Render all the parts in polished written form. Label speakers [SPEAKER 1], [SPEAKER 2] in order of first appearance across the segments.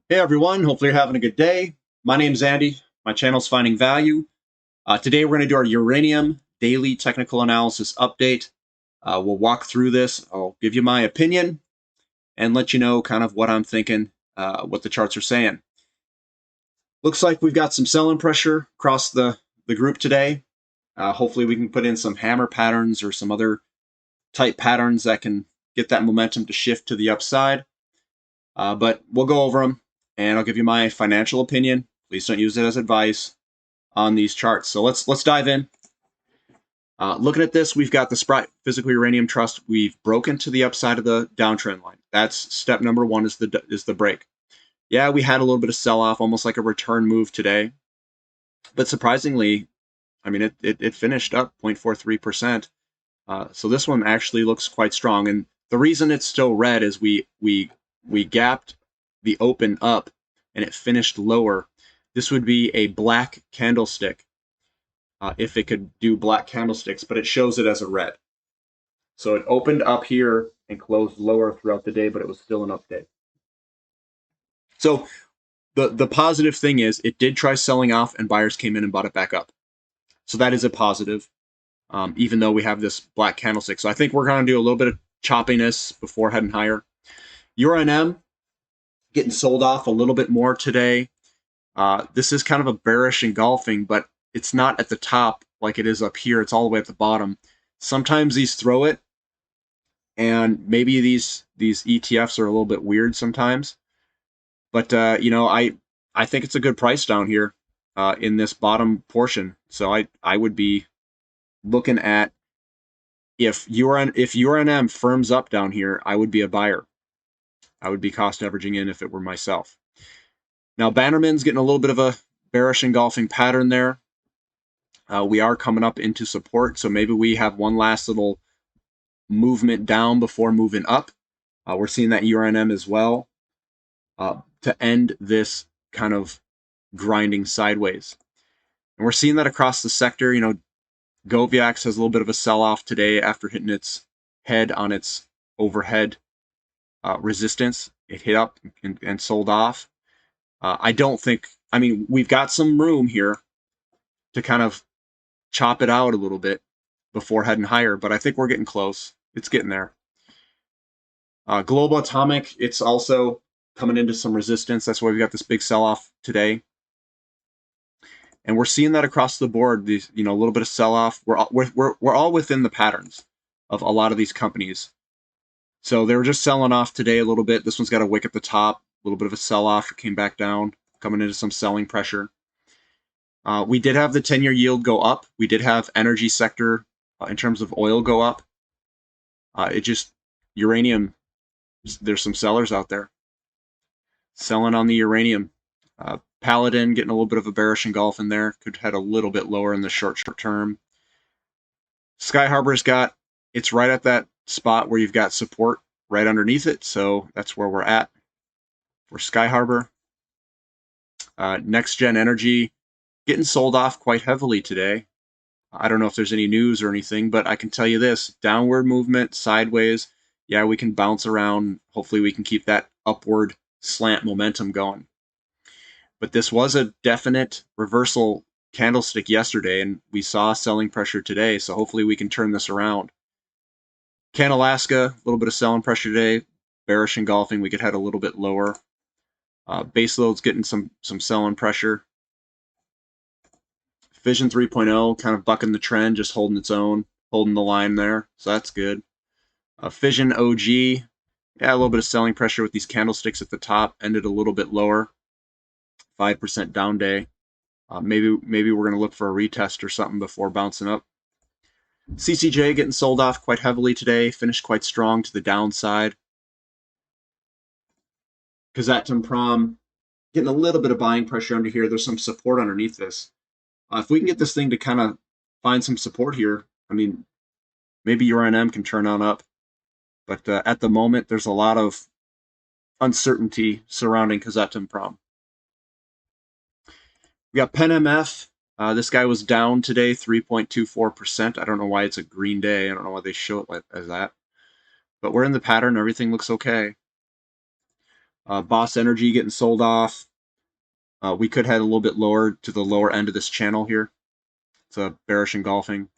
[SPEAKER 1] Hey everyone, hopefully you're having a good day. My name's Andy. My channel's Finding Value. Today we're going to do our uranium daily technical analysis update. We'll walk through this. I'll give you my opinion and let you know kind of what I'm thinking, what the charts are saying. Looks like we've got some selling pressure across the group today. Hopefully we can put in some hammer patterns or some other type patterns that can get that momentum to shift to the upside. But we'll go over them and I'll give you my financial opinion. Please don't use it as advice on these charts. So let's dive in. Looking at this, we've got the Sprott Physical Uranium Trust. We've broken to the upside of the downtrend line. That's step number one, is the break. Yeah, we had a little bit of sell-off, almost like a return move today. But surprisingly, I mean, it finished up 0.43%. So this one actually looks quite strong. And the reason it's still red is we gapped the open up and it finished lower. This would be a black candlestick if it could do black candlesticks, but it shows it as a red. So it opened up here and closed lower throughout the day, but it was still an up day. So the positive thing is it did try selling off and buyers came in and bought it back up. So that is a positive, even though we have this black candlestick. So I think we're going to do a little bit of choppiness before heading higher. URNM getting sold off a little bit more today. This is kind of a bearish engulfing, but it's not at the top like it is up here. It's all the way at the bottom. Sometimes these throw it, and maybe these ETFs are a little bit weird sometimes. But you know, I think it's a good price down here in this bottom portion. So I would be looking at if URNM firms up down here, I would be a buyer. I would be cost averaging in if it were myself. Now Bannerman's getting a little bit of a bearish engulfing pattern there. We are coming up into support, so maybe we have one last little movement down before moving up. We're seeing that URNM as well to end this kind of grinding sideways. And we're seeing that across the sector. You know, Goviax has a little bit of a sell-off today after hitting its head on its overhead resistance. It hit up and sold off. I don't think, I mean, we've got some room here to kind of chop it out a little bit before heading higher, but I think we're getting close. It's getting there. Global Atomic, it's also coming into some resistance. That's why we got this big sell-off today. And we're seeing that across the board. These, you know, a little bit of sell-off. We're all within the patterns of a lot of these companies. So they were just selling off today a little bit. This one's got a wick at the top, a little bit of a sell-off. It came back down, coming into some selling pressure. We did have the 10-year yield go up. We did have energy sector in terms of oil go up. It just, uranium, there's some sellers out there selling on the uranium. Paladin getting a little bit of a bearish engulf in there. Could head a little bit lower in the short term. Sky Harbor's got, it's right at that spot where you've got support right underneath it. So that's where we're at for Sky Harbor. Next Gen Energy getting sold off quite heavily today. I don't know if there's any news or anything, but I can tell you this, downward movement, sideways. Yeah, we can bounce around. Hopefully we can keep that upward slant momentum going. But this was a definite reversal candlestick yesterday, and we saw selling pressure today, so hopefully we can turn this around. Alaska, a little bit of selling pressure today, bearish engulfing. We could head a little bit lower. Baseload's getting some selling pressure. Fission 3.0 kind of bucking the trend, just holding its own, holding the line there, so that's good. Fission OG, yeah, a little bit of selling pressure with these candlesticks at the top, ended a little bit lower. 5% down day. Maybe we're going to look for a retest or something before bouncing up. CCJ getting sold off quite heavily today, finished quite strong to the downside. Kazatomprom getting a little bit of buying pressure under here. There's some support underneath this. If we can get this thing to kind of find some support here, I mean, maybe URNM can turn on up. But at the moment, there's a lot of uncertainty surrounding Kazatomprom. We got PenMF. This guy was down today, 3.24%. I don't know why it's a green day. I don't know why they show it as that. But we're in the pattern. Everything looks okay. Boss Energy getting sold off. We could head a little bit lower to the lower end of this channel here. It's a bearish engulfing.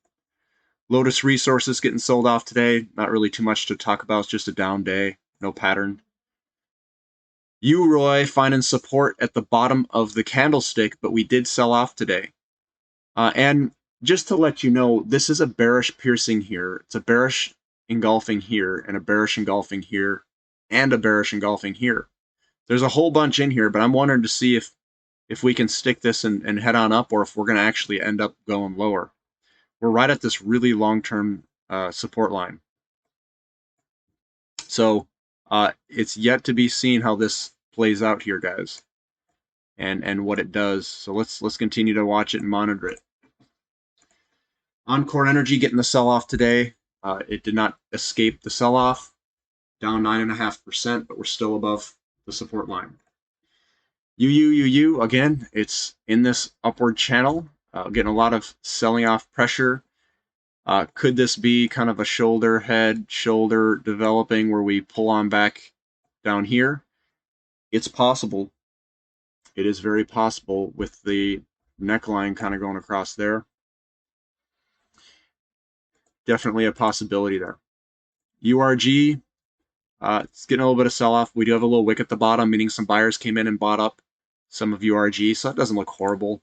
[SPEAKER 1] Lotus Resources getting sold off today. Not really too much to talk about. It's just a down day. No pattern. UROY finding support at the bottom of the candlestick, but we did sell off today. And just to let you know, this is a bearish piercing here. It's a bearish engulfing here, and a bearish engulfing here, and a bearish engulfing here. There's a whole bunch in here, but I'm wondering to see if we can stick this and head on up, or if we're going to actually end up going lower. We're right at this really long-term support line. So it's yet to be seen how this plays out here, guys, and what it does. So let's continue to watch it and monitor it. Encore Energy getting the sell-off today. It did not escape the sell-off, down 9.5%, but we're still above the support line. UU, again, it's in this upward channel, getting a lot of selling off pressure. Could this be kind of a shoulder, head, shoulder developing where we pull on back down here? It's possible. It is very possible with the neckline kind of going across there. Definitely a possibility there. URG, it's getting a little bit of sell-off. We do have a little wick at the bottom, meaning some buyers came in and bought up some of URG, so that doesn't look horrible.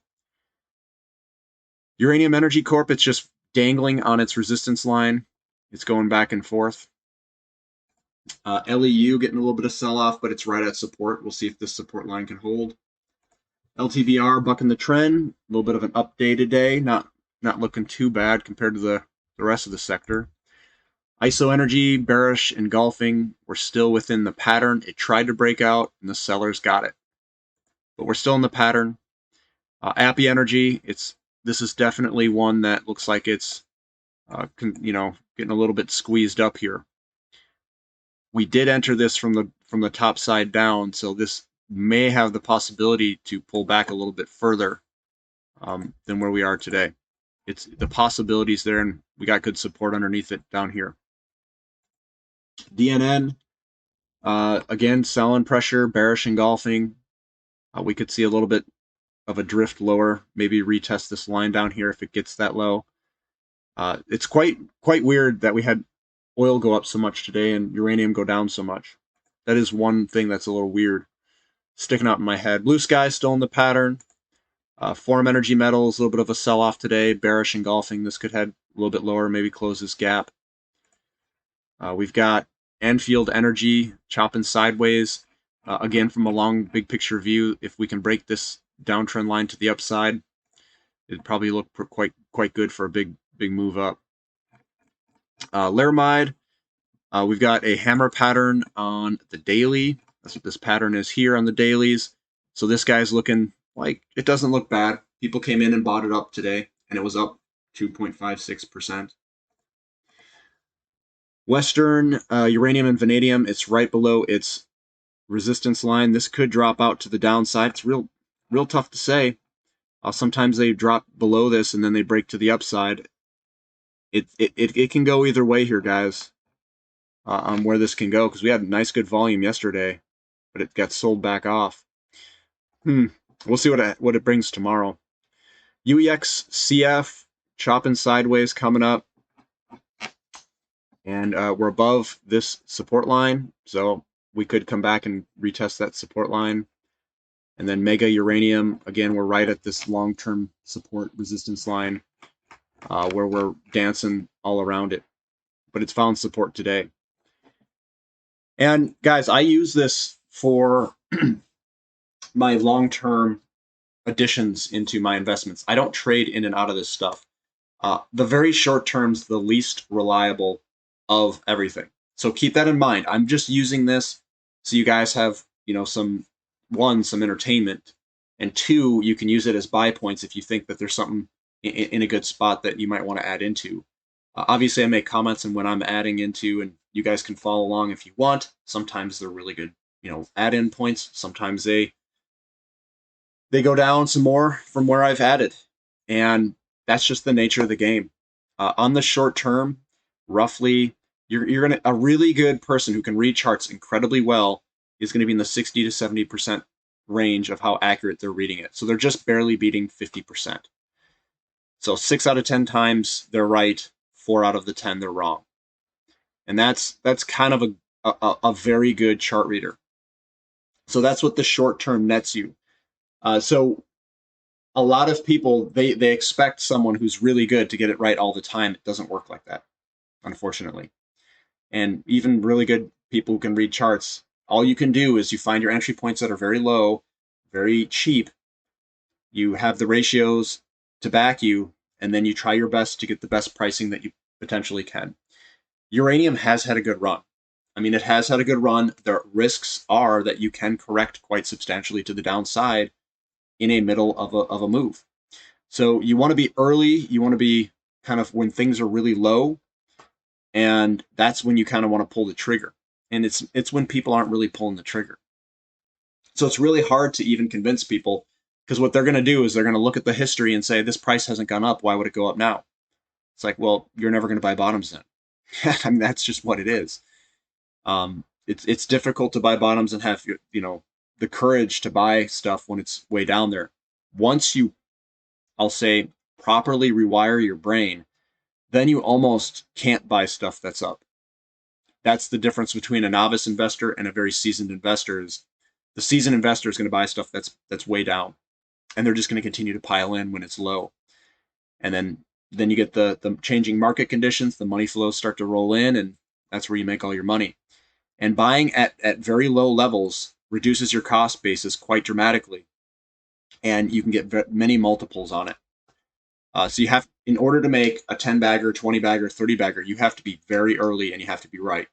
[SPEAKER 1] Uranium Energy Corp, it's just dangling on its resistance line. It's going back and forth. LEU getting a little bit of sell-off, but it's right at support. We'll see if this support line can hold. LTVR bucking the trend. A little bit of an up day today. Not looking too bad compared to the rest of the sector. ISO Energy, bearish engulfing. We're still within the pattern. It tried to break out, and the sellers got it. But we're still in the pattern. Appy Energy, this is definitely one that looks like it's getting a little bit squeezed up here. We did enter this from the top side down, so this may have the possibility to pull back a little bit further than where we are today. It's the possibilities there, and we got good support underneath it down here. DNN, again, selling pressure, bearish engulfing. We could see a little bit of a drift lower, maybe retest this line down here if it gets that low. It's quite weird that we had oil go up so much today and uranium go down so much. That is one thing that's a little weird, sticking out in my head. Blue Sky still in the pattern. Forum Energy Metals, a little bit of a sell-off today, bearish engulfing. This could head a little bit lower, maybe close this gap. We've got Anfield Energy chopping sideways. Again, from a long big picture view, if we can break this downtrend line to the upside, it'd probably look quite good for a big move up. Laramide, we've got a hammer pattern on the daily. That's what this pattern is here on the dailies. So this guy's looking like it doesn't look bad. People came in and bought it up today, and it was up 2.56%. Western Uranium and Vanadium, it's right below its resistance line. This could drop out to the downside. It's real tough to say. Sometimes they drop below this and then they break to the upside. It can go either way here, guys, on where this can go, because we had nice good volume yesterday, but it got sold back off. We'll see what it brings tomorrow. UEX CF chopping sideways coming up, and we're above this support line, so we could come back and retest that support line. And then Mega Uranium, again, we're right at this long-term support resistance line where we're dancing all around it. But it's found support today. And guys, I use this for my long-term additions into my investments. I don't trade in and out of this stuff. The very short term's the least reliable of everything. So keep that in mind. I'm just using this so you guys have, some entertainment, and two, you can use it as buy points if you think that there's something in a good spot that you might want to add into. Obviously, I make comments and when I'm adding into, and you guys can follow along if you want. Sometimes they're really good, add-in points. Sometimes they go down some more from where I've added, and that's just the nature of the game. On the short term, roughly, you're gonna a really good person who can read charts incredibly well is going to be in the 60 to 70% range of how accurate they're reading it. So they're just barely beating 50%. So 6 out of 10 times they're right, 4 out of the 10 they're wrong. And that's kind of a very good chart reader. So that's what the short term nets you. So a lot of people, they expect someone who's really good to get it right all the time. It doesn't work like that, unfortunately. And even really good people who can read charts, all you can do is you find your entry points that are very low, very cheap. You have the ratios to back you, and then you try your best to get the best pricing that you potentially can. Uranium has had a good run. I mean, it has had a good run. The risks are that you can correct quite substantially to the downside in a middle of a move. So you want to be early. You want to be kind of when things are really low, and that's when you kind of want to pull the trigger. And it's when people aren't really pulling the trigger. So it's really hard to even convince people, because what they're going to do is they're going to look at the history and say, this price hasn't gone up. Why would it go up now? It's like, well, you're never going to buy bottoms then. I mean, that's just what it is. It's difficult to buy bottoms and have, the courage to buy stuff when it's way down there. Once you, I'll say, properly rewire your brain, then you almost can't buy stuff that's up. That's the difference between a novice investor and a very seasoned investor. Is the seasoned investor is going to buy stuff that's way down, and they're just going to continue to pile in when it's low. And then you get the changing market conditions, the money flows start to roll in, and that's where you make all your money. And buying at very low levels reduces your cost basis quite dramatically, and you can get many multiples on it. So you have, in order to make a 10 bagger, 20 bagger, 30 bagger, you have to be very early and you have to be right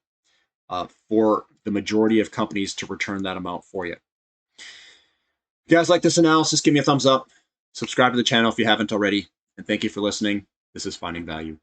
[SPEAKER 1] for the majority of companies to return that amount for you. If you guys like this analysis, give me a thumbs up. Subscribe to the channel if you haven't already. And thank you for listening. This is Finding Value.